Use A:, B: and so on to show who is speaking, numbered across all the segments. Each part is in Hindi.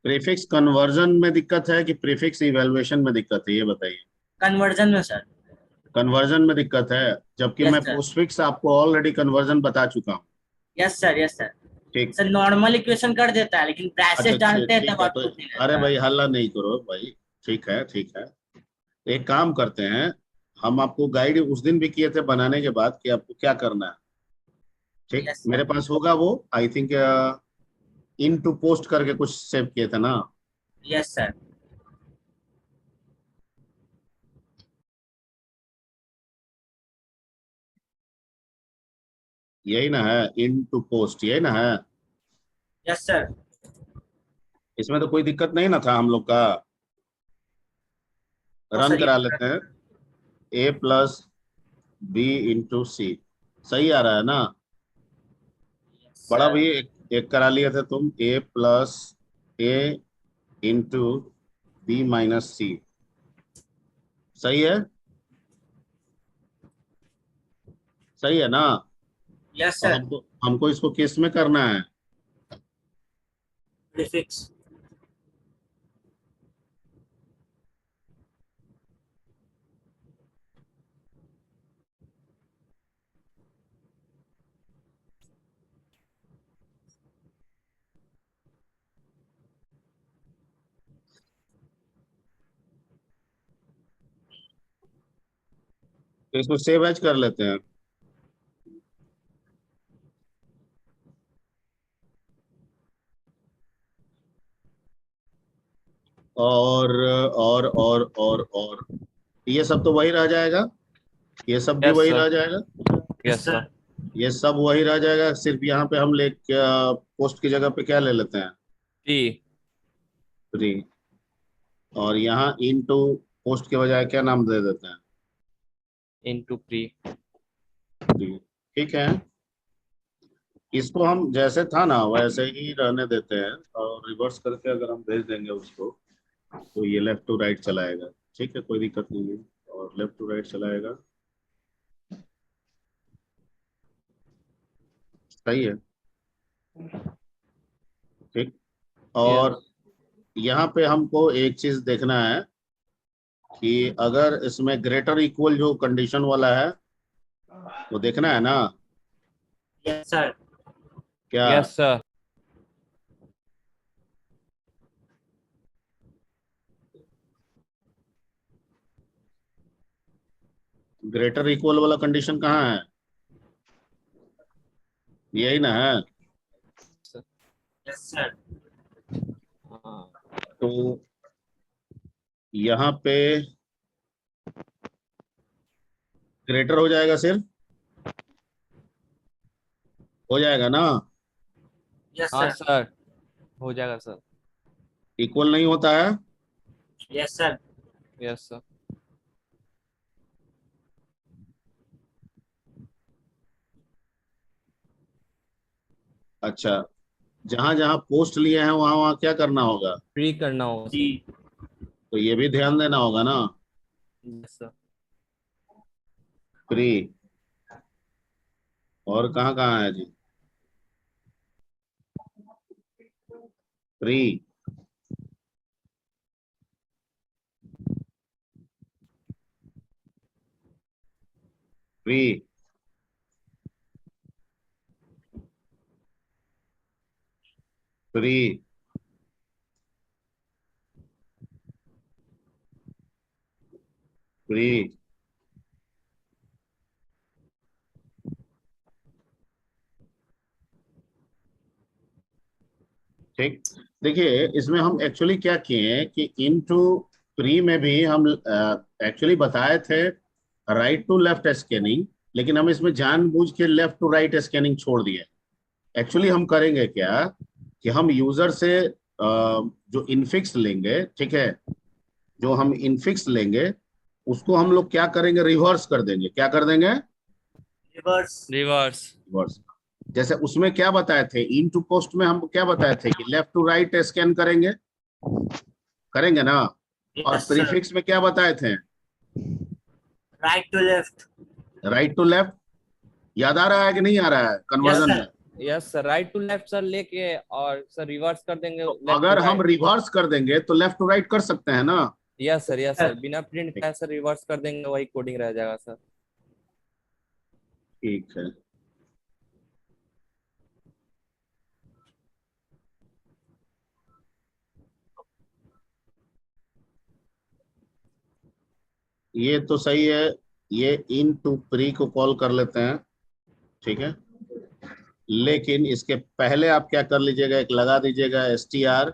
A: प्रीफिक्स कन्वर्जन में दिक्कत है कि प्रीफिक्स इवैल्यूएशन में दिक्कत है, ये बताइए।
B: कन्वर्जन में सर।
A: कन्वर्जन में दिक्कत है, जबकि
B: यस
A: मैं
B: सर।
A: पोस्टफिक्स आपको ऑलरेडी कन्वर्जन बता चुका हूँ।
B: Yes sir, yes sir.
A: ठीक।
B: सर नॉर्मल इक्वेशन कर देता है, लेकिन
A: अच्छा
B: ब्रैसेस डालते हैं
A: ठीक
B: तब
A: है तो,
B: आउटपुट नहीं
A: अरे
B: देता है।
A: भाई हल्ला नहीं करो भाई। ठीक है ठीक है। एक काम करते हैं, हम आपको गाइड उस दिन भी किए थे बनाने के बाद कि आपको क्या करना है। ठीक,
B: यस
A: मेरे
B: सर।
A: पास होगा वो, I think in two post करके कुछ सेव किए थे ना।
B: Yes sir.
A: यही ना है, इन टू पोस्ट, यही ना है।
B: Yes sir.
A: इसमें तो कोई दिक्कत नहीं ना था हम लोग का।
B: नो
A: रन
B: सर, ये
A: करा लेते हैं। A+B इंटू सी, सही आ रहा है ना। बड़ा
B: सर।
A: भी एक करा लिए थे तुम, A+A इंटू B-C, सही है। सही है ना।
B: यस
A: अब
B: सर।
A: हमको हमको इसको किस में करना है।
B: प्रीफिक्स।
A: तो इसको सेव एज कर लेते हैं। और ये सब तो वही रह जाएगा, ये सब भी
C: यस
A: वही
C: सर।
A: रह जाएगा।
B: Yes
C: yes
B: sir.
C: सर।
A: ये सब वही रह जाएगा, सिर्फ यहाँ पे हम ले पोस्ट की जगह पे क्या ले लेते हैं,
C: टी।
A: फ्री। और यहाँ इनटू पोस्ट के बजाय क्या नाम दे देते हैं,
C: इनटू प्री।
A: फ्री। ठीक है, इसको हम जैसे था ना वैसे ही रहने देते हैं, और रिवर्स करके अगर हम भेज देंगे उसको तो ये लेफ्ट टू राइट चलाएगा। ठीक है, कोई दिक्कत नहीं है, और लेफ्ट टू राइट चलाएगा। सही है। ठीक। और
C: यस।
A: यहाँ पे हमको एक चीज देखना है कि अगर इसमें ग्रेटर इक्वल जो कंडीशन वाला है वो देखना है ना।
B: Yes sir.
A: क्या
C: यस सर।
A: ग्रेटर इक्वल वाला कंडीशन कहाँ है, यही ना है।
B: Yes sir.
C: हाँ।
A: तो यहाँ पे ग्रेटर हो जाएगा, सिर्फ हो जाएगा ना।
B: यस
C: हाँ
B: सर।
C: सर, हो जाएगा सर।
A: इक्वल नहीं होता है।
B: Yes sir.
C: Yes sir.
A: अच्छा, जहां जहां पोस्ट लिए हैं वहां वहां क्या करना होगा,
C: प्री करना होगा
B: जी।
C: सर।
A: तो ये भी ध्यान देना होगा ना।
C: Yes sir.
A: फ्री, और कहाँ कहाँ है जी, फ्री, फ्री, फ्री, फ्री। ठीक। देखिए इसमें हम एक्चुअली क्या किए हैं कि इनटू प्री में भी हम एक्चुअली बताए थे राइट टू लेफ्ट स्कैनिंग, लेकिन हम इसमें जानबूझ के लेफ्ट टू राइट स्कैनिंग छोड़ दिए। एक्चुअली हम करेंगे क्या कि हम यूजर से जो इनफिक्स लेंगे, ठीक है, जो हम इनफिक्स लेंगे उसको हम लोग क्या करेंगे, रिवर्स कर देंगे। क्या कर देंगे,
B: रिवर्स।
C: रिवर्स।
A: रिवर्स। जैसे उसमें क्या बताए थे, इन टू पोस्ट में हम क्या बताए थे कि लेफ्ट टू राइट स्कैन करेंगे, करेंगे ना। और
B: यस सर।
A: प्रीफिक्स में क्या बताए थे,
B: right to left.
A: Right to left. याद आ रहा है कि नहीं आ रहा है
B: यस
A: कन्वर्जन
B: सर।
A: में।
C: Yes sir, right to left sir लेके और सर रिवर्स कर देंगे
A: तो
C: लेफ्ट टू
A: अगर हम
C: राइट।
A: रिवर्स कर देंगे तो लेफ्ट टू राइट कर सकते हैं ना।
C: यस सर
B: सर
C: बिना प्रिंट का सर रिवर्स कर देंगे, वही कोडिंग रह जाएगा सर।
A: ठीक है, ये तो सही है। ये इन टू प्री को कॉल कर लेते हैं, ठीक है। लेकिन इसके पहले आप क्या कर लीजिएगा, एक लगा दीजिएगा str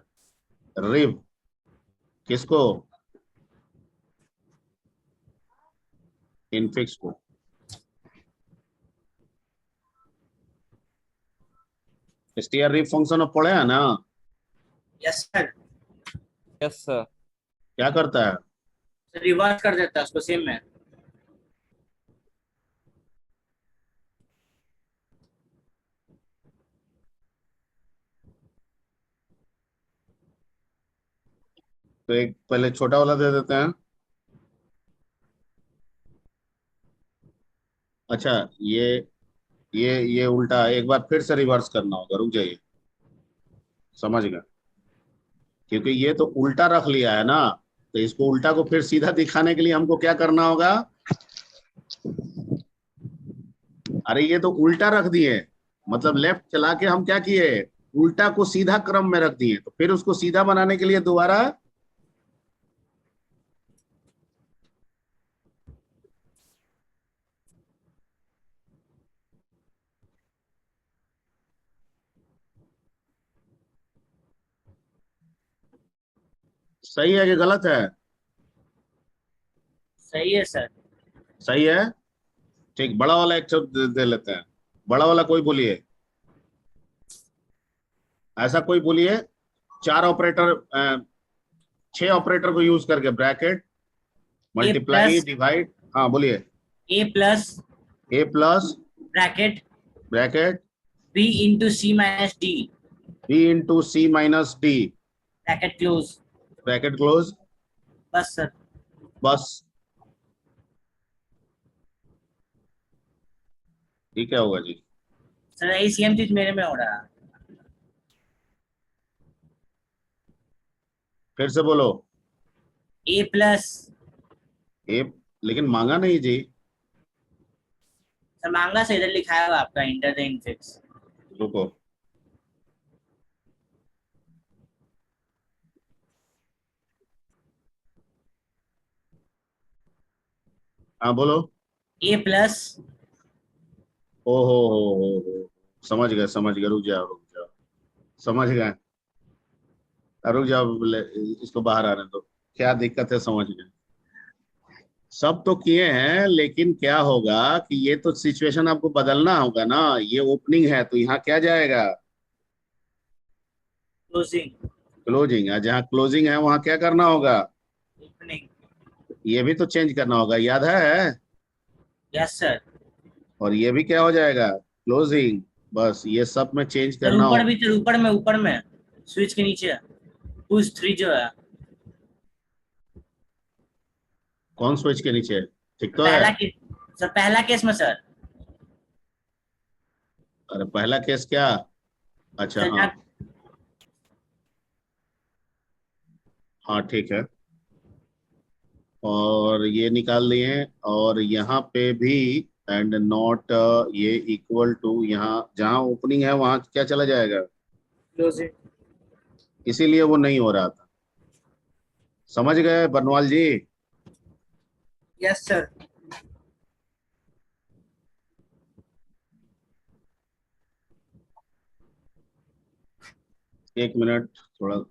A: रिव। किसको? इनफिक्स को। str रिव फंक्शन अब पढ़े हैं ना?
B: Yes sir,
C: yes sir.
A: क्या करता है?
B: रिवर्स कर देता है उसको सेम में।
A: तो एक पहले छोटा वाला दे देते हैं। अच्छा, ये उल्टा एक बार फिर से रिवर्स करना होगा, रुक जाइए, समझ गए। क्योंकि ये तो उल्टा रख लिया है ना, तो इसको उल्टा को फिर सीधा दिखाने के लिए हमको क्या करना होगा? अरे ये तो उल्टा रख दिए, मतलब लेफ्ट चला के हम क्या किए, उल्टा को सीधा क्रम में रख दिए, तो फिर उसको सीधा बनाने के लिए दोबारा। सही है कि गलत है?
B: सही है सर।
A: सही है। ठीक, बड़ा वाला एक शब्द दे लेते हैं। बड़ा वाला कोई बोलिए, ऐसा कोई बोलिए। चार ऑपरेटर, छह ऑपरेटर को यूज करके, bracket,
B: A
A: multiply,
B: plus
A: divide. हाँ बोलिए।
B: A plus
A: A plus
B: bracket
A: bracket
B: B into C minus D
A: B into C minus D,
B: bracket close.
A: Bracket close.
B: बस सर।
A: बस। ठीक है, होगा जी।
B: सर यही सेम चीज मेरे में हो रहा है।
A: फिर से बोलो।
B: ए प्लस।
A: ए, लेकिन मांगा नहीं जी।
B: सर मांगा से इधर लिखा है आपका इंटर द इनफिक्स।
A: रुको। हाँ बोलो।
B: ए प्लस
A: ओ हो, समझ गए समझ गए, रुक जाओ रुक जाओ, समझ गए। रुक जाओ, इसको बाहर आने दो। क्या दिक्कत है, समझ गए। सब तो किए हैं, लेकिन क्या होगा कि ये तो सिचुएशन आपको बदलना होगा ना। ये ओपनिंग है तो यहाँ क्या जाएगा?
B: क्लोजिंग।
A: क्लोजिंग। जहाँ क्लोजिंग है वहां क्या करना होगा?
B: ओपनिंग।
A: ये भी तो चेंज करना होगा, याद है?
B: Yes sir.
A: और ये भी क्या हो जाएगा? क्लोजिंग। बस ये सब में चेंज
B: सर
A: करना
B: ऊपर
A: होगा।
B: भी, सर ऊपर में स्विच के नीचे पुश 3 जो है।
A: कौन स्विच के नीचे? ठीक तो है।
B: पहला केस, सर पहला केस में सर।
A: अरे पहला केस क्या? अच्छा
B: सर
A: हाँ। हाँ ठीक है। और ये निकाल लिए, और यहाँ पे भी एंड नॉट, ये इक्वल टू, यहाँ जहाँ ओपनिंग है वहां क्या चला जाएगा?
B: क्लोजिंग।
A: इसीलिए वो नहीं हो रहा था। समझ गए बनवाल जी?
B: Yes sir.
A: एक मिनट थोड़ा।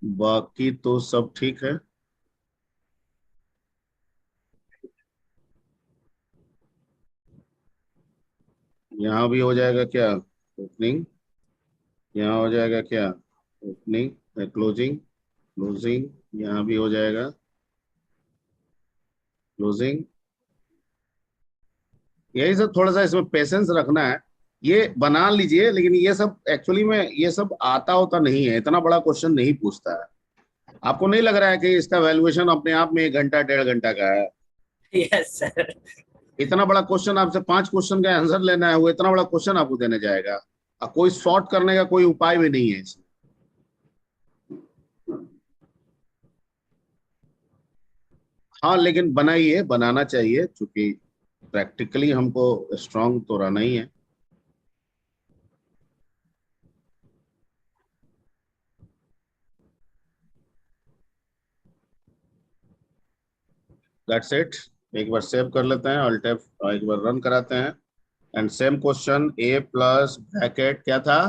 A: बाकी तो सब ठीक है। यहाँ भी हो जाएगा क्या? ओपनिंग। यहाँ हो जाएगा क्या? Opening, closing, closing. यहाँ भी हो जाएगा क्लोजिंग। यही सब, थोड़ा सा इसमें पेशेंस रखना है। ये बना लीजिए, लेकिन ये सब एक्चुअली में ये सब आता होता नहीं है, इतना बड़ा क्वेश्चन नहीं पूछता है। आपको नहीं लग रहा है कि इसका वैल्यूएशन अपने आप में 1 घंटा 1.5 घंटा का है?
B: Yes sir.
A: इतना बड़ा क्वेश्चन, आपसे 5 क्वेश्चन का आंसर लेना है, वो इतना बड़ा क्वेश्चन आपको देने जाएगा, और कोई सॉर्ट करने का कोई उपाय भी नहीं है इसमें। हाँ, लेकिन बनाइए, बनाना चाहिए, क्योंकि प्रैक्टिकली हमको स्ट्रांग तो रहना ही है। That's it. एक बार सेव कर लेते हैं, अल्ट F एक बार रन कराते हैं। And same question, A plus bracket क्या था,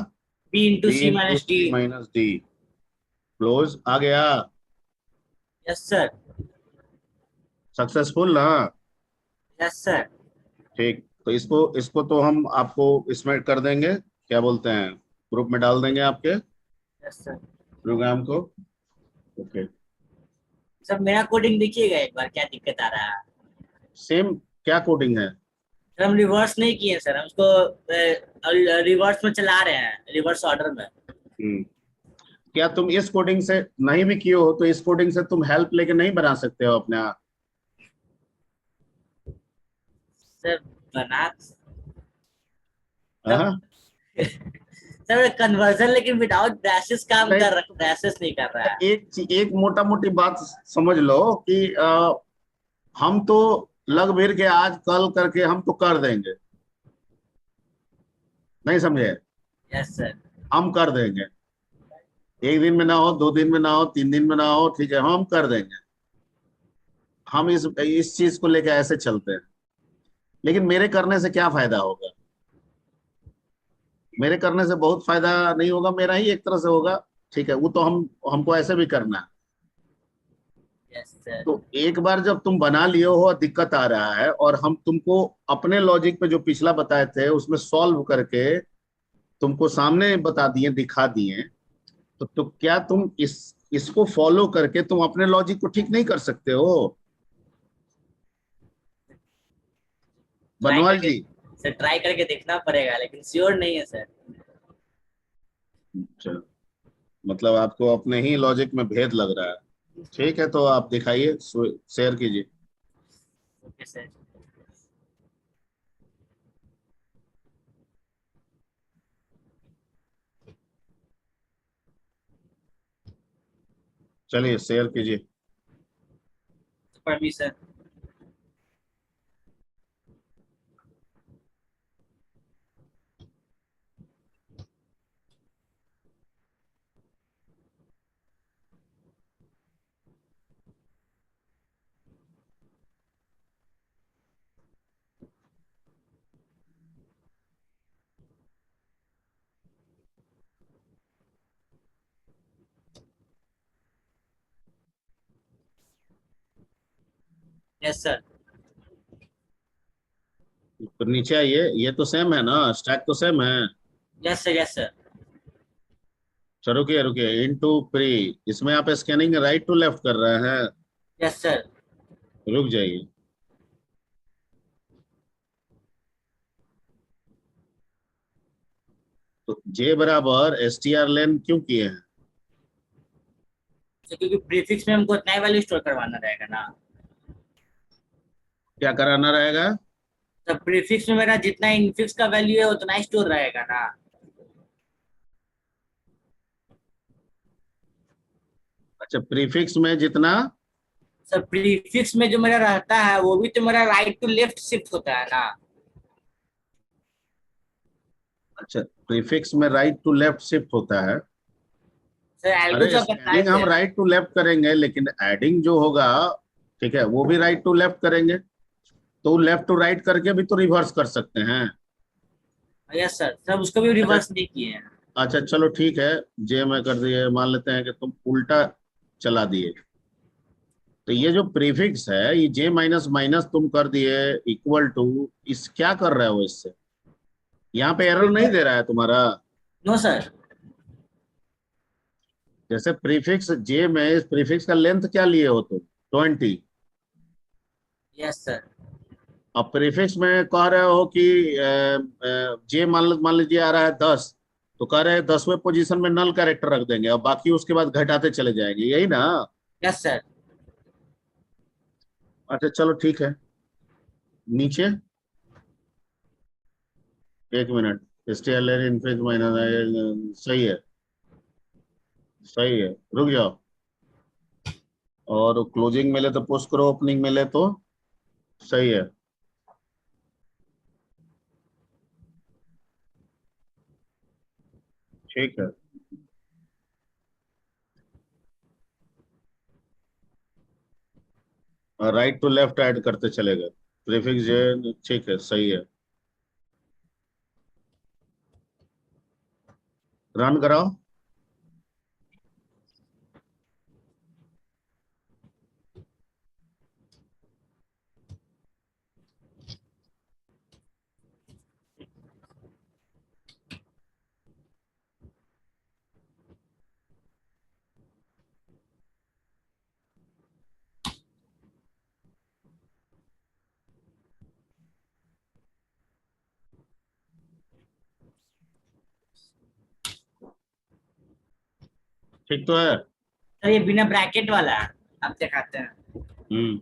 B: B into
A: B
B: C
A: into
B: minus D.
A: C minus D, close आ गया।
B: Yes sir.
A: सक्सेसफुल ना?
B: Yes sir.
A: ठीक, तो इसको इसको तो हम आपको इसमें कर देंगे, क्या बोलते हैं, ग्रुप में डाल देंगे आपके
B: यस सर।
A: प्रोग्राम को। ओके।
B: सर मेरा कोडिंग देखिएगा एक बार, क्या दिक्कत आ रहा है।
A: सेम, क्या कोडिंग है?
B: सर हम रिवर्स नहीं किए सर, हम उसको रिवर्स में चला रहे हैं, रिवर्स ऑर्डर में।
A: हम्म। क्या तुम इस कोडिंग से नहीं भी किए हो तो इस कोडिंग से तुम हेल्प लेके नहीं बना सकते हो अपने आप?
B: सर बना तब।
A: हाँ?
B: सर कन्वर्जन लेकिन विदाउट ब्रैशेस काम
A: नहीं,
B: कर रहा, ब्रैशेस नहीं कर रहा है।
A: एक मोटा मोटी बात समझ लो कि हम तो लग भिड़ के आज कल करके हम तो कर देंगे, नहीं समझे?
B: Yes sir.
A: हम कर देंगे, 1 दिन में ना हो, 2 दिन में ना हो, 3 दिन में ना हो, ठीक है, हम कर देंगे। हम इस चीज को लेके ऐसे चलते हैं। लेकिन मेरे करने से क्या फायदा होगा? मेरे करने से बहुत फायदा नहीं होगा, मेरा ही एक तरह से होगा। ठीक है, वो तो हमको ऐसे भी करना है।
B: Yes sir.
A: तो एक बार जब तुम बना लिए हो और दिक्कत आ रहा है, और हम तुमको अपने लॉजिक पे जो पिछला बताए थे उसमें सॉल्व करके तुमको सामने बता दिए, दिखा दिए, तो क्या तुम इसको फॉलो करके तुम अपने लॉजिक को ठीक नहीं कर सकते हो?
B: ट्राई
A: बनवाल
B: करके,
A: जी।
B: सर ट्राई करके देखना पड़ेगा, लेकिन श्योर नहीं है सर।
A: अच्छा, मतलब आपको अपने ही लॉजिक में भेद लग रहा है। ठीक है, तो आप दिखाइए, शेयर कीजिए।
B: Okay sir.
A: चलिए शेयर कीजिए।
B: परमिशन। Yes sir.
A: तो नीचे आइए, ये तो सेम है ना, स्टैक तो सेम है।
B: Yes sir. Yes sir.
A: चलो रुकिए रुकिए, इनटू प्री, इसमें आप स्कैनिंग राइट टू लेफ्ट कर रहे हैं।
B: Yes sir.
A: रुक जाइए, तो जे बराबर एस टी आर लेन क्यों किए हैं?
B: क्योंकि प्रीफिक्स में हमको उतना ही वैल्यू स्टोर करवाना रहेगा ना।
A: क्या कराना रहेगा?
B: तो प्रीफिक्स में मेरा जितना इनफिक्स का वैल्यू है उतना ही स्टोर रहेगा ना।
A: अच्छा, प्रीफिक्स में जितना।
B: सर प्रीफिक्स में जो मेरा रहता है वो भी तो मेरा राइट टू लेफ्ट शिफ्ट होता है ना।
A: अच्छा, प्रीफिक्स में राइट टू लेफ्ट शिफ्ट होता है।
B: सर एल्गो
A: अरे
B: जो आप बताए
A: स्कैनिंग
B: थे।
A: हम राइट टू लेफ्ट करेंगे, लेकिन एडिंग जो होगा, ठीक है, वो भी राइट टू लेफ्ट करेंगे। तो लेफ्ट टू राइट करके भी तो रिवर्स कर सकते हैं।
B: यस सर, सब उसको भी
A: अच्छा।
B: रिवर्स नहीं किए हैं।
A: अच्छा चलो ठीक है, जे में कर दिए, मान लेते हैं कि तुम उल्टा चला दिए। तो ये जो प्रीफिक्स है, ये जे माइनस माइनस तुम कर दिए इक्वल टू, इस क्या कर रहे हो इससे? यहाँ पे एरर नहीं दे रहा है तुम्हारा?
B: No sir.
A: जैसे प्रीफिक्स जे में, इस प्रीफिक्स का लेंथ क्या लिए हो तुम? 20।
B: Yes sir.
A: अब प्रीफिक्स में कह रहे हो कि जे मान लीजिए आ रहा है 10, तो कह रहे हैं 10वें पोजीशन में नल कैरेक्टर रख देंगे और बाकी उसके बाद घटाते चले जाएंगे, यही ना?
B: Yes sir.
A: अच्छा चलो ठीक है। नीचे, एक मिनट। स्टेलर इनफेक्ट माइनस, सही है, सही है, रुक जाओ। और क्लोजिंग मिले तो पोस्ट करो, ओपनिंग मिले तो सही है। ठीक है। राइट टू लेफ्ट ऐड करते चले गए, प्रीफिक्स जे, ठीक है, सही है। रन कराओ। ठीक तो है।
B: सर ये बिना ब्रैकेट वाला है, आप दिखाते हैं।
A: हम्म।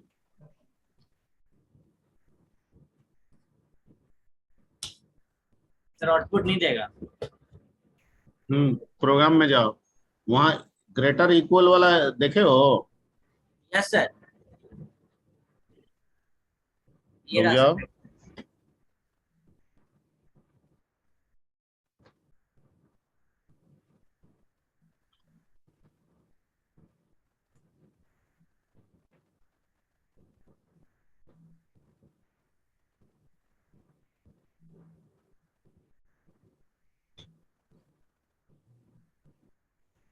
B: सर आउटपुट नहीं देगा।
A: प्रोग्राम में जाओ, वहां ग्रेटर इक्वल वाला देखे हो?
B: यस सर, ये
A: रुक
B: रहा
A: जाओ।
B: सर।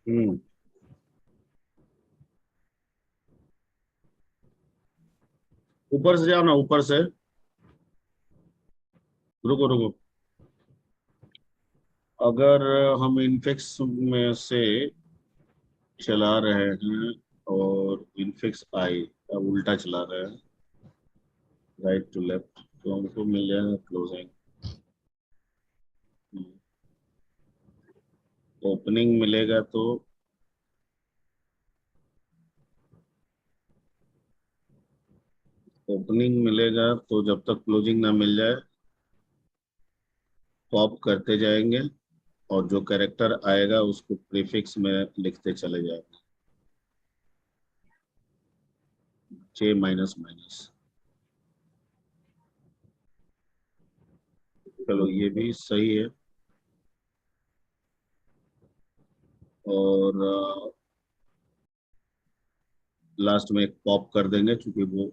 A: हम्म। ऊपर से जाओ ना, ऊपर से। रुको रुको। अगर हम इनफिक्स में से चला रहे हैं और इनफिक्स आई, अब उल्टा चला रहे हैं, राइट टू लेफ्ट, तो हमको मिल जाएगा क्लोजिंग। ओपनिंग मिलेगा तो, ओपनिंग मिलेगा तो जब तक क्लोजिंग ना मिल जाए पॉप करते जाएंगे, और जो कैरेक्टर आएगा उसको प्रीफिक्स में लिखते चले जाएंगे, जे माइनस माइनस। चलो ये भी सही है। और लास्ट में एक पॉप कर देंगे, क्योंकि वो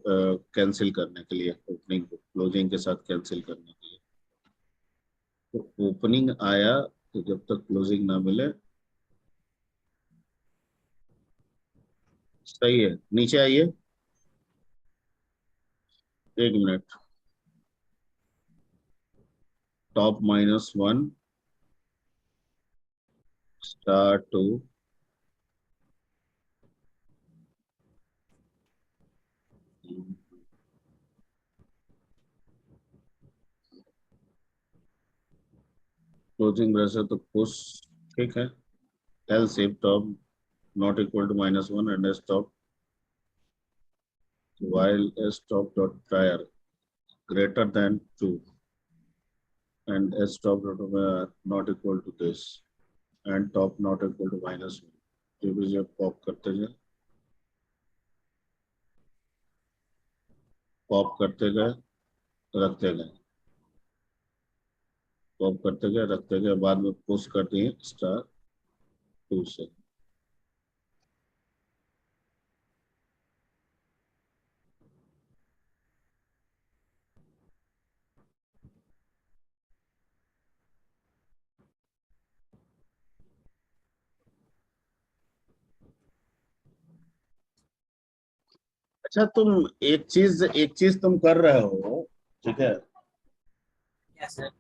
A: कैंसिल करने के लिए, ओपनिंग को क्लोजिंग के साथ कैंसिल करने के लिए। तो ओपनिंग आया तो जब तक क्लोजिंग ना मिले, सही है। नीचे आइए, एक minute. Top -1 star two, closing वैसे तो पुश, ठीक है। else if top not equal to -1 and s top, while s top dot prior greater than 2 and s top dot not equal to this and top not equal to -1, ये भी जब पॉप करते गए, पॉप करते गए, रखते गए, पॉप करते गए, रखते गए, बाद में पुश कर दिए स्टार 2 से। अच्छा तुम, एक चीज तुम कर रहे हो, ठीक है?
B: Yes sir.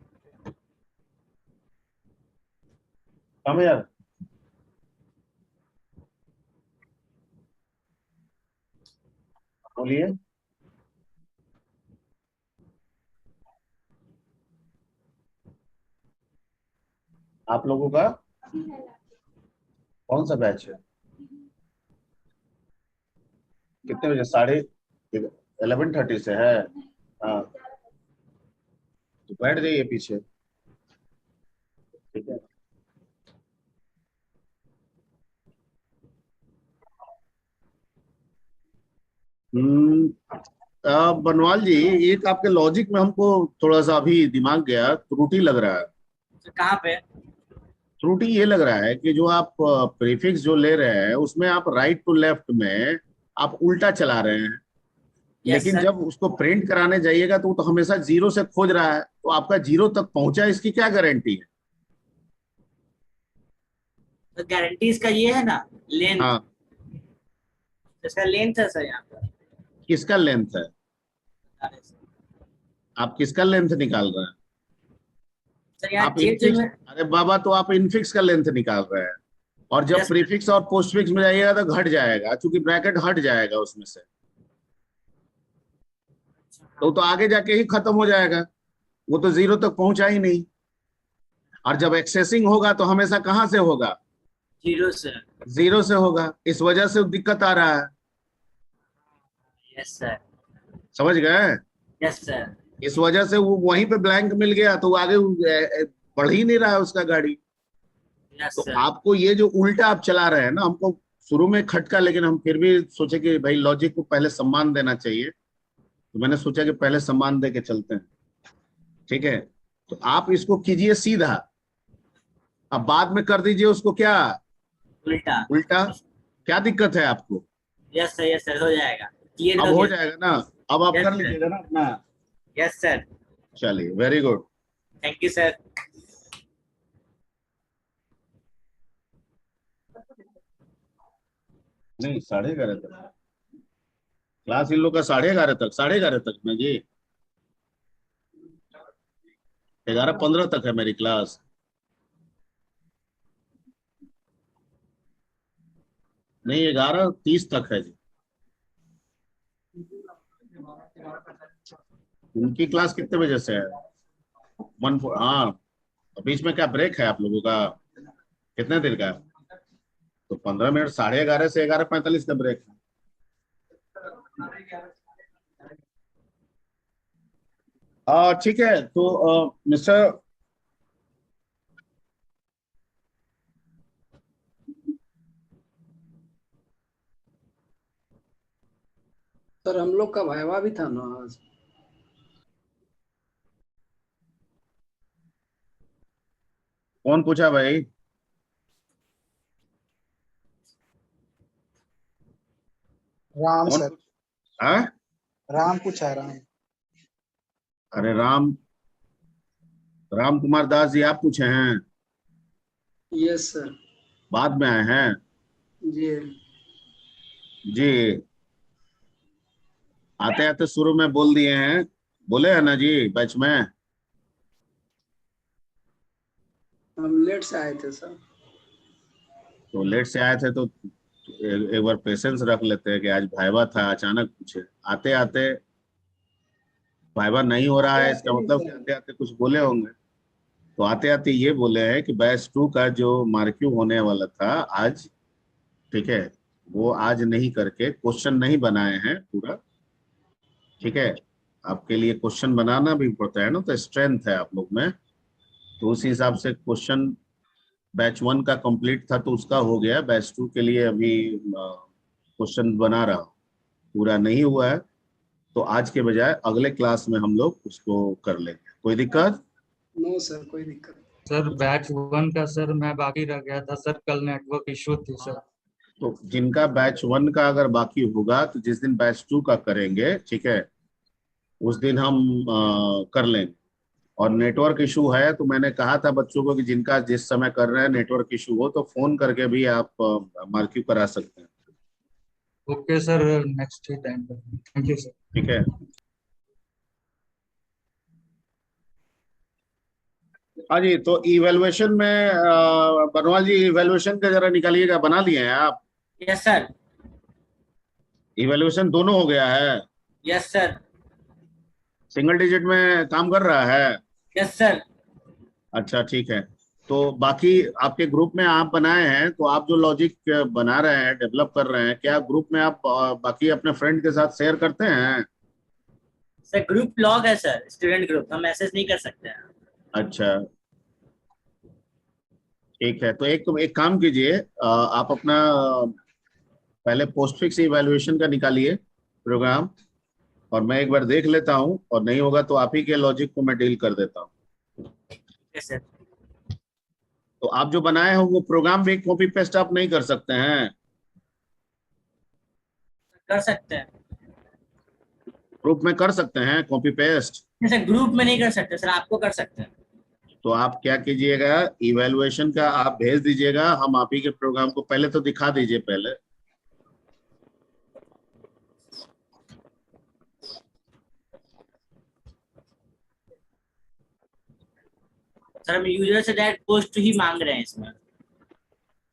A: हम यार, बोलिए। आप लोगों का कौन सा बैच है? कितने बजे? 11:30 से है। हाँ, तो बैठ जाइए पीछे। ठीक है। बनवाल जी, एक आपके लॉजिक में हमको थोड़ा सा अभी दिमाग गया, त्रुटि लग रहा है।
B: तो कहाँ पे?
A: त्रुटि ये लग रहा है कि जो आप प्रीफिक्स जो ले रहे हैं उसमें आप राइट टू लेफ्ट में आप उल्टा चला रहे हैं,
B: यस
A: लेकिन
B: सर।
A: जब उसको प्रिंट कराने जाइएगा तो वो तो हमेशा जीरो से खोज रहा है, तो आपका जीरो तक पहुंचा, इसकी क्या गारंटी है?
B: तो गारंटी इसका ये है ना, लेंथ।
A: हाँ,
B: इसका लेंथ है सर यहाँ पर।
A: किसका लेंथ है?
B: अरे सर,
A: आप किसका लेंथ निकाल रहे हैं?
B: यहाँ
A: आप
B: जेब जो
A: इनफिक्स,
B: में।
A: अरे बाबा, तो आप इनफिक्स का लेंथ निकाल रहे हैं, और जब
B: यस सर।
A: प्रीफिक्स और पोस्टफिक्स में जाइएगा तो घट जाएगा, क्योंकि ब्रैकेट हट जाएगा उसमें से, तो आगे जाके ही खत्म हो जाएगा, वो तो जीरो तक पहुंचा ही नहीं। और जब एक्सेसिंग होगा तो हमेशा कहाँ से होगा?
B: जीरो से।
A: जीरो से होगा, इस वजह से दिक्कत आ रहा है।
B: Yes sir.
A: समझ गए?
B: Yes sir.
A: इस वजह से वो वहीं पे ब्लैंक मिल गया, तो वो आगे बढ़ ही नहीं रहा है उसका गाड़ी।
B: यस
A: तो
B: सर।
A: आपको ये जो उल्टा आप चला रहे हैं ना, हमको शुरू में खटका, लेकिन हम फिर भी सोचे कि भाई लॉजिक को पहले सम्मान देना चाहिए, तो मैंने सोचा कि पहले सम्मान दे के चलते हैं। ठीक है, तो आप इसको कीजिए सीधा, अब बाद में कर दीजिए उसको क्या,
B: उल्टा।
A: उल्टा। क्या दिक्कत है आपको?
B: यस सर हो जाएगा। क्लियर
A: अब
B: हो
A: हो
B: गया।
A: जाएगा ना? अब आप
B: यस
A: कर
B: सर।
A: लीजिएगा ना अपना?
B: Yes sir.
A: चलिए, very good.
B: Thank you sir.
A: नहीं, 11:30 तक क्लास इन लोग का, 11:30 तक, 11:30 तक में जी, 11:15 तक है मेरी क्लास। नहीं, 11:30 तक है जी। उनकी क्लास कितने बजे से है? हाँ, तो बीच में क्या ब्रेक है आप लोगों का? कितने देर का? तो 15 मिनट, 11:30 से 11:45 का ब्रेक है। ठीक है, तो मिस्टर,
D: सर हम लोग का वाइवा भी था ना आज।
A: कौन पूछा भाई?
E: राम
A: कौन
E: सर।
A: पूछा? हाँ?
E: राम पूछा है, राम।
A: अरे राम, राम कुमार दास जी आप पूछे हैं?
D: Yes sir.
A: बाद में आए हैं
D: जी।
A: जी? आते आते शुरू में बोल दिए हैं, बोले है ना जी बैच में?
D: हम लेट से आए थे सर।
A: तो लेट से आए थे तो एक बार पेशेंस रख लेते हैं कि आज भाईवा था, अचानक पूछे। आते आते भाईवा नहीं हो रहा
D: आते
A: है, इसका
D: आते नहीं
A: मतलब कि
D: सर।
A: आते आते कुछ बोले होंगे। तो आते आते ये बोले हैं कि बैच 2 का जो मार्क्यू होने वाला था आज, ठीक है, वो आज नहीं करके क्वेश्चन नहीं बनाए हैं पूरा। ठीक है, आपके लिए क्वेश्चन बनाना भी पड़ता है ना, तो स्ट्रेंथ है आप लोग में, तो उस हिसाब से क्वेश्चन बैच 1 का कंप्लीट था तो उसका हो गया, बैच 2 के लिए अभी क्वेश्चन बना रहा हूँ, पूरा नहीं हुआ है, तो आज के बजाय अगले क्लास में हम लोग उसको कर लेंगे। कोई दिक्कत?
D: नो सर, कोई दिक्कत नहीं।
F: सर बैच 1 का सर मैं बाकी रह गया था सर, कल नेटवर्क इशू थी सर।
A: तो जिनका बैच 1 का अगर बाकी होगा तो जिस दिन बैच 2 का करेंगे, ठीक है, उस दिन हम कर लेंगे। और नेटवर्क इशू है तो मैंने कहा था बच्चों को कि जिनका जिस समय कर रहे हैं नेटवर्क इशू हो तो फोन करके भी आप मार्क्यू करा सकते हैं।
F: ओके सर, नेक्स्ट ही टाइम पर। Thank you sir.
A: ठीक है। हाँ जी, तो इवेलुएशन में बनवाल जी, इवेलुएशन का जरा निकालिएगा, बना लिए हैं आप?
B: Yes sir.
A: इवेलुएशन दोनों हो गया है?
B: Yes sir.
A: सिंगल डिजिट में काम कर रहा है?
B: Yes sir.
A: अच्छा, ठीक है। तो बाकी आपके ग्रुप में आप बनाए हैं, तो आप जो लॉजिक बना रहे हैं, डेवलप कर रहे हैं, क्या ग्रुप में आप बाकी अपने फ्रेंड के साथ शेयर करते हैं?
B: सर ग्रुप लॉग है सर, स्टूडेंट ग्रुप, हम मैसेज नहीं कर सकते हैं।
A: अच्छा, ठीक है। तो एक काम कीजिए, आप अपना पहले पोस्ट फिक्स इवैल्यूएशन का निकालिए प्रोग्राम, और मैं एक बार देख लेता हूँ, और नहीं होगा तो आप ही के लॉजिक को मैं डील कर देता हूँ।
B: Yes sir.
A: तो आप जो बनाए हो वो प्रोग्राम भी कॉपी पेस्ट आप नहीं कर सकते हैं?
B: कर सकते हैं।
A: ग्रुप में कर सकते हैं कॉपी पेस्ट?
B: नहीं सर, ग्रुप में नहीं कर सकते सर, आपको कर सकते हैं।
A: तो आप क्या कीजिएगा, इवैल्यूएशन का आप भेज दीजिएगा, हम आप ही के प्रोग्राम को पहले तो दिखा दीजिए पहले।
B: सर हम यूजर से डायरेक्ट पोस्ट ही मांग रहे हैं इसमें।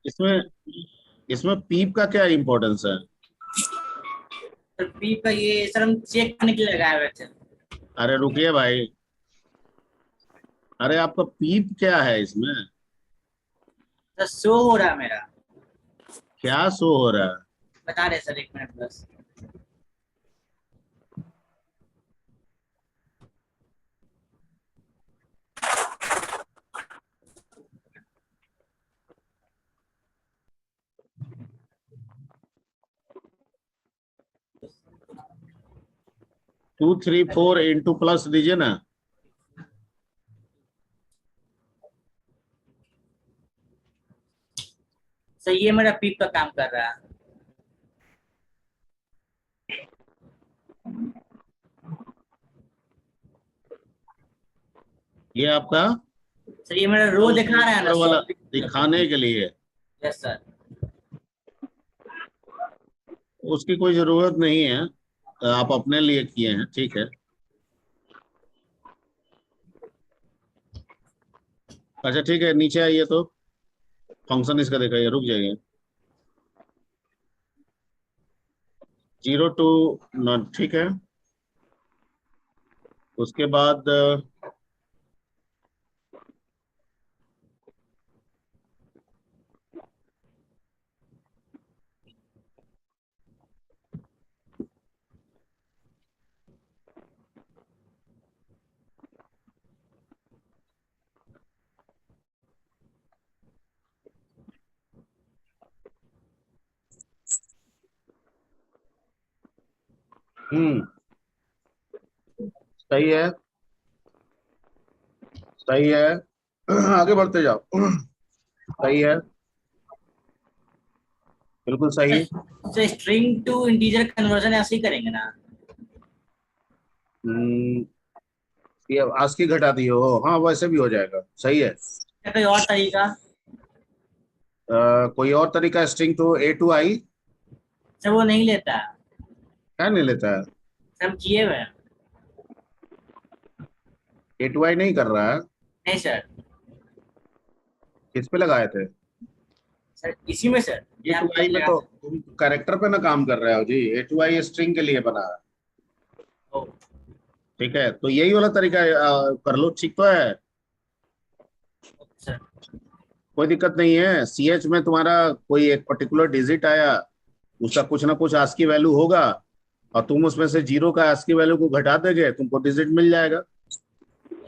A: इसमें इसमें पीप का क्या इम्पोर्टेंस है?
B: सर पी का ये सर हम चेक करने के लिए लगाए हुए थे।
A: अरे रुकिए भाई, अरे आपका पीप क्या है इसमें?
B: सर शो हो रहा है मेरा।
A: क्या शो हो रहा है?
B: बता रहे सर, एक मिनट बस।
A: Two three four into plus दीजिए ना।
B: सर ये मेरा पीक का काम कर रहा है।
A: ये आपका
B: सर ये मेरा रो दिखा रहा है ना
A: ऊपर वाला
B: सर।
A: दिखाने के लिए?
B: Yes sir.
A: उसकी कोई जरूरत नहीं है, आप अपने लिए किए हैं, ठीक है। अच्छा ठीक है, नीचे आइए तो फंक्शन इसका दिखाइए, रुक जाइए। 0 to नॉट, ठीक है। उसके बाद सही है, सही है। आगे बढ़ते जाओ। सही है, बिल्कुल सही।
B: Sir string to integer conversion ऐसे ही करेंगे ना?
A: हम्म, ये आस्की घटा दी हो, हाँ वैसे भी हो जाएगा, सही है।
B: या कोई और तरीका?
A: कोई और तरीका? String to A to I?
B: Sir वो नहीं लेता है।
A: क्या नहीं लेता है?
B: सर हम किए हुए हैं।
A: A to I नहीं कर रहा है?
B: नहीं सर।
A: किस पे लगाए थे?
B: सर इसी में सर।
A: A to I में तो तुम कैरेक्टर पे ना काम कर रहे हो जी, A to I स्ट्रिंग के लिए बना है।
B: ओ,
A: ठीक है, तो यही वाला तरीका कर लो, ठीक तो है।
B: सर
A: कोई दिक्कत नहीं है। CH में तुम्हारा कोई एक पर्टिकुलर डिजिट आया, उसका कुछ ना कुछ आस्की वैल्यू होगा, और तुम उसमें से 0 का आस्की वैल्यू को घटा दोगे, तुमको डिजिट मिल जाएगा।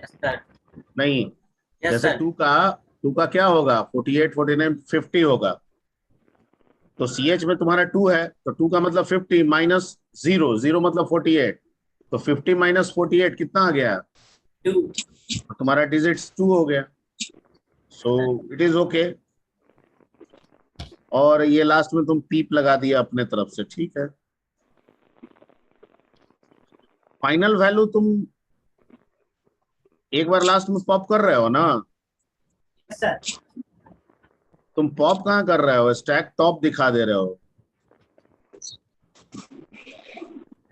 B: Yes sir.
A: नहीं,
B: यस
A: जैसे
B: सर।
A: 2 का क्या होगा, 48 49 50 होगा। तो CH में तुम्हारा 2 है, तो 2 का मतलब 50 माइनस 0, 0 मतलब 48, तो 50 माइनस 48 कितना आ गया?
B: 2।
A: तो तुम्हारा डिजिट्स 2 हो गया। So it is okay. और ये लास्ट में तुम पीप लगा दिया अपने तरफ से, ठीक है। फाइनल वैल्यू तुम एक बार लास्ट में पॉप कर रहे हो ना?
B: Yes sir.
A: तुम पॉप कहाँ कर रहे हो, स्टैक टॉप दिखा दे रहे हो,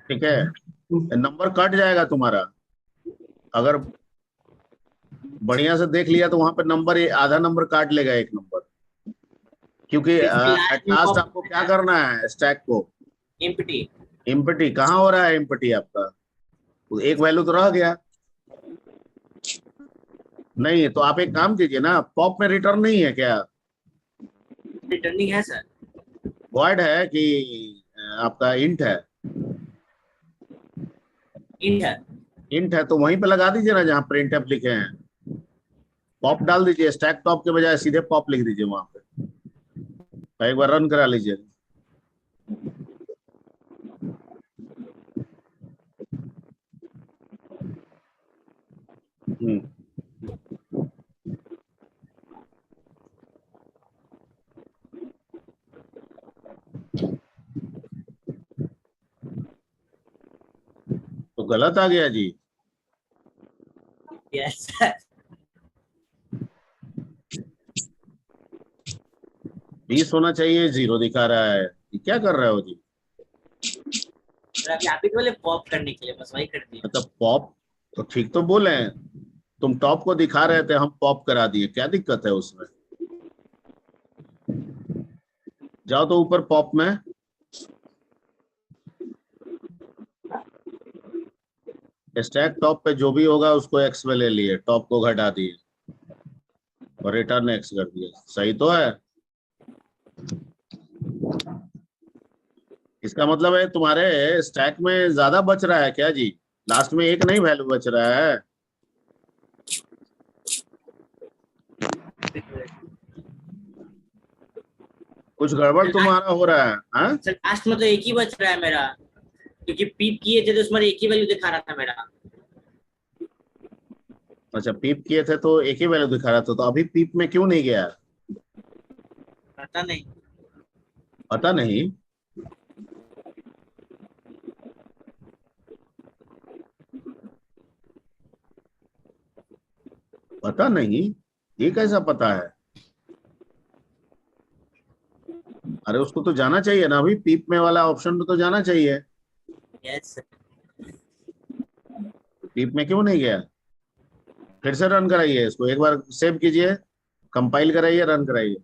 A: ठीक है। नंबर कट जाएगा तुम्हारा, अगर बढ़िया से देख लिया तो वहां पे नंबर, आधा नंबर काट लेगा, एक नंबर। क्योंकि एट लास्ट आपको क्या करना है, स्टैक को
B: एम्प्टी।
A: एम्प्टी। कहाँ हो रहा है एम्प्टी आपका? एक वैल्यू तो रह गया। नहीं, तो आप एक काम कीजिए ना, पॉप में रिटर्न नहीं है क्या?
B: रिटर्निंग है सर।
A: वॉइड है कि आपका इंट है?
B: इन है।
A: इंट है तो वहीं पे लगा दीजिए ना जहाँ प्रिंट एफ लिखे हैं, पॉप डाल दीजिए, स्टैक टॉप के बजाय सीधे पॉप लिख दीजिए वहां पे। तो एक बार रन करा लीजिए। हम्म, तो गलत आ गया जी।
B: Yes sir.
A: 20 होना चाहिए, 0 दिखा रहा है, ये क्या कर रहे हो जी?
B: सर अभी आप ही बोले पॉप करने के लिए, बस वही कर दिए।
A: मतलब पॉप तो ठीक तो बोले हैं, तुम टॉप को दिखा रहे थे, हम पॉप करा दिए, क्या दिक्कत है उसमें? जाओ तो ऊपर पॉप में, स्टैक टॉप पे जो भी होगा उसको एक्स में ले लिए, टॉप को घटा दिए और रिटर्न एक्स कर दिए, सही तो है? इसका मतलब है तुम्हारे स्टैक में ज्यादा बच रहा है क्या जी? लास्ट में एक नहीं वैल्यू बच रहा है? कुछ गड़बड़ तुम्हारा हो रहा है, हाँ?
B: सर लास्ट में तो एक ही बच रहा है मेरा, क्योंकि पीप किए थे तो उसमें एक ही वैल्यू दिखा रहा था मेरा।
A: अच्छा, पीप किए थे तो एक ही वैल्यू दिखा रहा था, तो अभी पीप में क्यों नहीं गया?
B: पता नहीं।
A: पता नहीं। पता नहीं, ये कैसा पता है? अरे उसको तो जाना चाहिए ना, अभी पीप में वाला ऑप्शन में तो जाना चाहिए।
B: Yes sir.
A: पीप में क्यों नहीं गया? फिर से रन कराइए इसको, एक बार सेव कीजिए, कंपाइल कराइए, रन कराइए।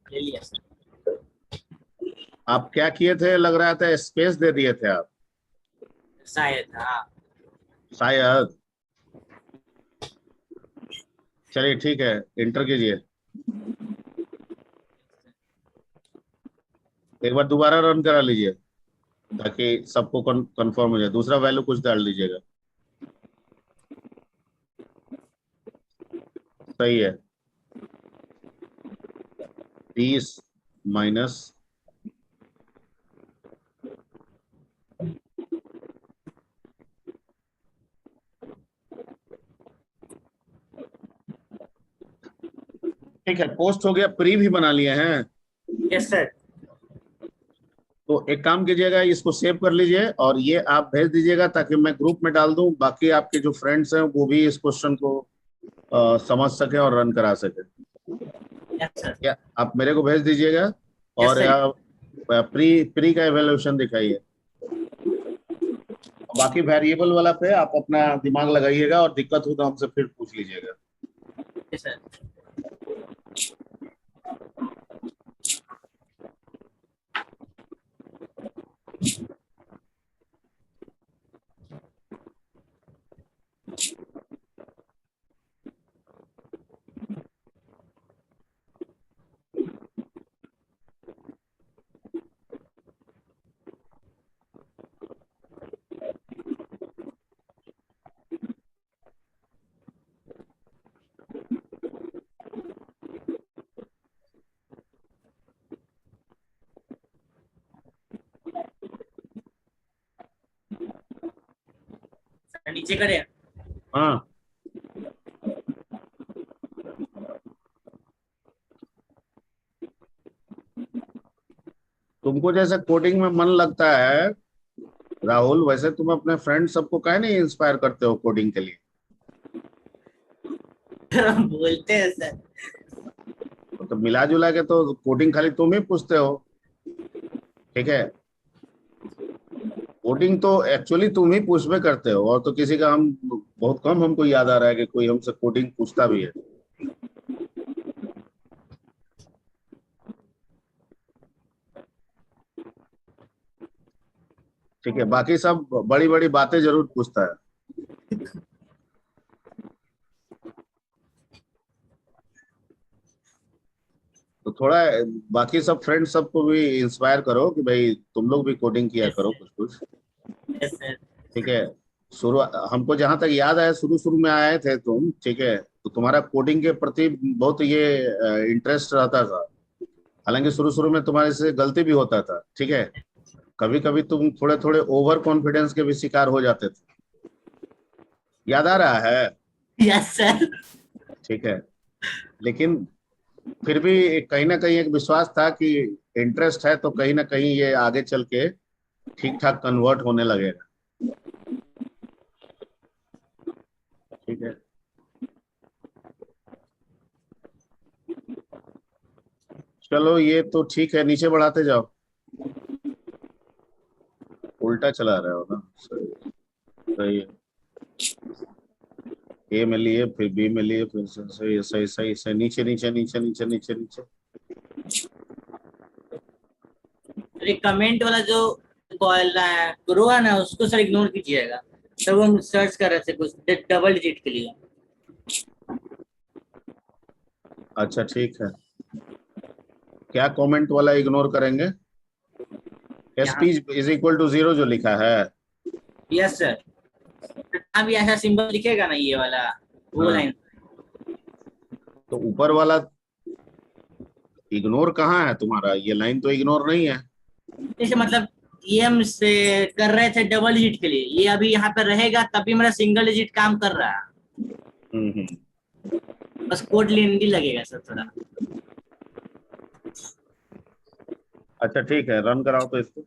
B: ले लिया सर।
A: आप क्या किए थे, लग रहा था स्पेस दे दिए थे आप
B: शायद हाँ।
A: शायद। चलिए ठीक है, इंटर कीजिए, एक बार दोबारा रन करा लीजिए ताकि सबको कंफर्म हो जाए, दूसरा वैल्यू कुछ डाल दीजिएगा। सही है, 30 माइनस, ठीक है, पोस्ट हो गया, प्री भी बना लिए हैं।
B: Yes sir.
A: तो एक काम कीजिएगा, इसको सेव कर लीजिए और ये आप भेज दीजिएगा ताकि मैं ग्रुप में डाल दूं, बाकी आपके जो फ्रेंड्स हैं वो भी इस क्वेश्चन को समझ सके और रन करा सके।
B: Yes sir.
A: क्या आप मेरे को भेज दीजिएगा?
B: यस
A: और
B: सर।
A: प्री प्री का एवेल्यूशन दिखाइए, बाकी वेरिएबल वाला पे आप अपना दिमाग लगाइएगा और दिक्कत हो तो हमसे फिर पूछ लीजिएगा।
B: Yes sir. सर नीचे करें।
A: हाँ, तुमको जैसे कोडिंग में मन लगता है राहुल, वैसे तुम अपने फ्रेंड सबको काहे नहीं इंस्पायर करते हो कोडिंग के लिए?
B: बोलते हैं सर।
A: तो मिला जुला के तो कोडिंग खाली तुम ही पूछते हो, ठीक है? कोडिंग तो एक्चुअली तुम ही पूछ में करते हो, और तो किसी का हम बहुत कम हमको याद आ रहा है कि कोई हमसे कोडिंग पूछता भी है। ठीक है, बाकी सब बड़ी बड़ी बातें जरूर पूछता है। तो थोड़ा बाकी सब फ्रेंड्स सबको भी इंस्पायर करो कि भाई तुम लोग भी कोडिंग किया करो कुछ कुछ।
B: Yes sir.
A: ठीक है, शुरू हमको जहां तक याद है शुरू शुरू में आए थे तुम, ठीक है, तो तुम्हारा कोडिंग के प्रति बहुत ये इंटरेस्ट रहता था। हालांकि शुरू शुरू में तुम्हारे से गलती भी होता था, ठीक है, कभी कभी तुम थोड़े थोड़े ओवर कॉन्फिडेंस के भी शिकार हो जाते थे, याद आ रहा है?
B: Yes sir.
A: ठीक है, लेकिन फिर भी कहीं ना कहीं एक विश्वास था कि इंटरेस्ट है तो कहीं ना कहीं ये आगे चल के ठीक ठाक कन्वर्ट होने लगेगा। ठीक है, चलो ये तो ठीक है, नीचे बढ़ाते जाओ। उल्टा चला रहे हो ना, सही सही है। ए में लिए फिर बी में लिए फिर सही सही सही सही, नीचे नीचे नीचे नीचे नीचे नीचे।
B: अरे कमेंट वाला जो ग्रो है ना, उसको सर इग्नोर कीजिएगा। सर वो हम सर्च कर रहे थे कुछ डबल डिजिट के लिए।
A: अच्छा ठीक है, क्या कमेंट वाला इग्नोर करेंगे? एसपी इज इक्वल टू 0 जो लिखा है।
B: Yes sir. अभी ऐसा सिंबल दिखेगा ना ये वाला, वो
A: हाँ।
B: लाइन।
A: तो ऊपर वाला इग्नोर कहाँ है तुम्हारा? ये लाइन तो इग्नोर नहीं है।
B: जैसे मतलब ये हम से कर रहे थे डबल डिजिट के लिए, ये अभी यहाँ पे रहेगा तभी मेरा सिंगल डिजिट काम कर रहा है। बस कोड लेंदी लगेगा सर थोड़ा।
A: अच्छा ठीक है, रन कराओ तो इसको।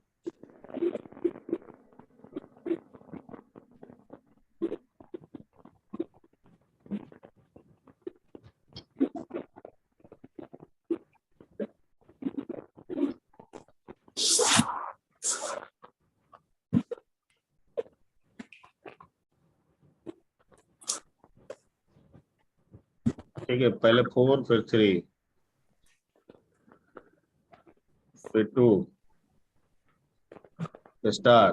A: ठीक है, पहले 4 फिर 3 फिर 2 स्टार,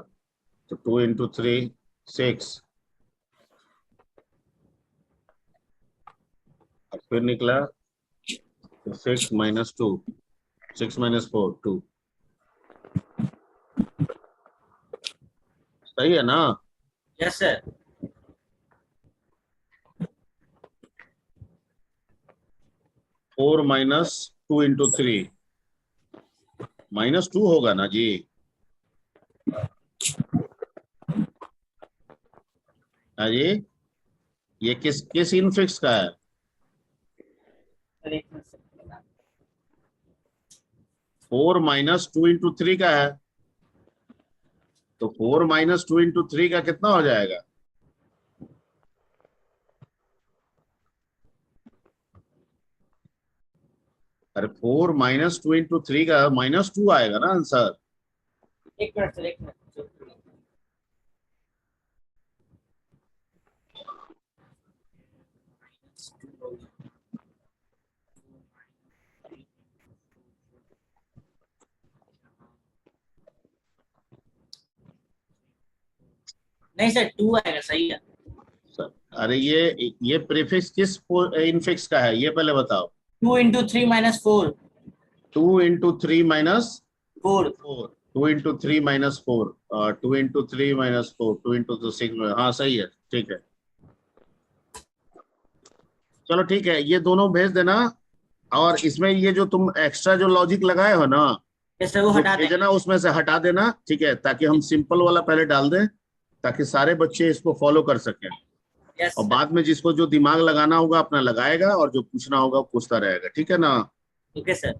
A: तो 2 इंटू 3 6, फिर निकला 6 माइनस 2, 6 माइनस 4 2। सही है ना?
B: Yes sir.
A: 4 माइनस 2 इंटू 3 -2 होगा ना जी? हाँ जी, ये किस किस इनफिक्स का है? 4 माइनस 2 इंटू 3 का है, तो 4 माइनस 2 इंटू 3 का कितना हो जाएगा? अरे 4 माइनस 2 इंटू 3 का -2 आएगा ना आंसर।
B: एक मिनट सर, एक मिनट। नहीं सर 2 आएगा, सही है।
A: अरे ये प्रीफिक्स किस इनफिक्स का है ये पहले बताओ।
B: 2 into 3 minus 4।
A: 2 into 3 minus
B: 4।
A: 4, 2 into 3 minus 4, 2 into 3 minus 4, 2 into 6। हाँ सही है, ठीक है। चलो ठीक है, ये दोनों भेज देना, और इसमें ये जो तुम एक्स्ट्रा जो लॉजिक लगाए हो ना,
B: यस सर वो
A: जो
B: हटा देंगे।
A: भेजना उसमें से हटा देना, ठीक है, ताकि हम सिंपल वाला पहले डाल दें, ताकि सारे बच्चे इसको फॉलो कर सकें।
B: यस
A: और
B: सर।
A: बाद में जिसको जो दिमाग लगाना होगा अपना लगाएगा, और जो पूछना होगा पूछता रहेगा, ठीक है ना?
B: Okay sir.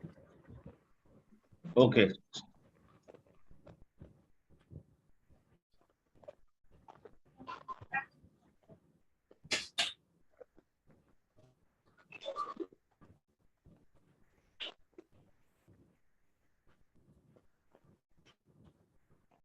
A: ओके।